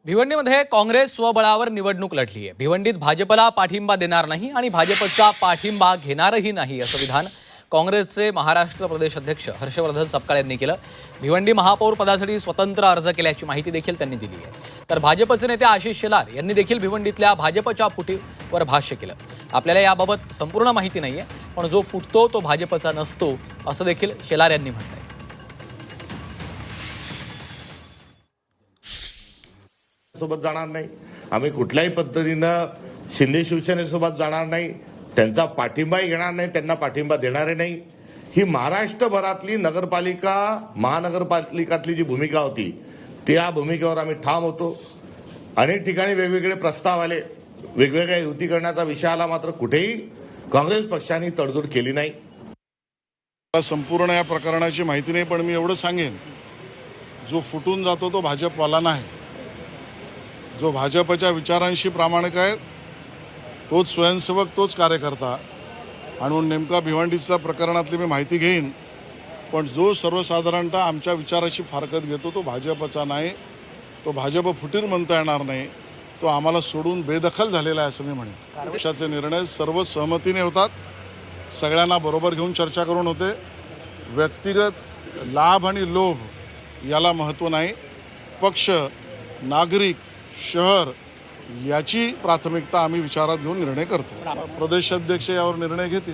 भिवंडीमध्ये काँग्रेस स्वबळावर निवडणूक लढली आहे। भिवंडीत भाजपला पाठिंबा देणार नाही आणि भाजपचा पाठिंबा घेणारही नाही असं विधान काँग्रेसचे महाराष्ट्र प्रदेश अध्यक्ष हर्षवर्धन सपकाळ यांनी केलं। भिवंडी महापौर पदासाठी स्वतंत्र अर्ज केल्याची माहिती देखील त्यांनी दिली आहे। तर भाजपचे नेते आशिष शेलार यांनी देखील भिवंडीतल्या भाजपच्या फुटीवर भाष्य केलं। आपल्याला याबाबत संपूर्ण माहिती नाहीये, पण जो फुटतो तो भाजपचा नसतो असं देखील शेलार यांनी म्हटलंय। सोबत जाणार नाही, आम्ही कुठल्याही पद्धतीनं शिंदे शिवसेनेसोबत जाणार नाही, त्यांचा पाठिंबाही घेणार नाही, त्यांना पाठिंबा देणारे नाही। ही महाराष्ट्रभरातली नगरपालिका महानगरपालिकातली जी भूमिका होती त्या भूमिकेवर आम्ही ठाम होतो। अनेक ठिकाणी वेगवेगळे प्रस्ताव आले, वेगवेगळ्या युती करण्याचा विषय आला, मात्र कुठेही काँग्रेस पक्षाने तडजोड केली नाही। संपूर्ण या प्रकरणाची माहिती नाही, पण मी एवढं सांगेन, जो फुटून जातो तो भाजपवाला नाही, जो भाजपच्या विचारांशी प्रामाणिक आहे तोच स्वयंसेवक, तोच कार्यकर्ता। आणि म्हणून नेमका भिवंडीच्या प्रकरणातली मी माहिती घेईन, पण जो सर्वसाधारणतः आमच्या विचाराशी फारकत घेतो तो भाजपचा नाही, तो भाजप फुटीर म्हणता येणार नाही, तो आम्हाला सोडून बेदखल झालेला आहे असं मी म्हणेन। पक्षाचे निर्णय सर्व सहमतीने होतात, सगळ्यांना बरोबर घेऊन चर्चा करून होते। व्यक्तिगत लाभ आणि लोभ याला महत्त्व नाही, पक्ष, नागरिक, शहर याची प्राथमिकता आम्ही विचारात घेऊन निर्णय करतो। प्रदेशाध्यक्ष यावर निर्णय घेतील।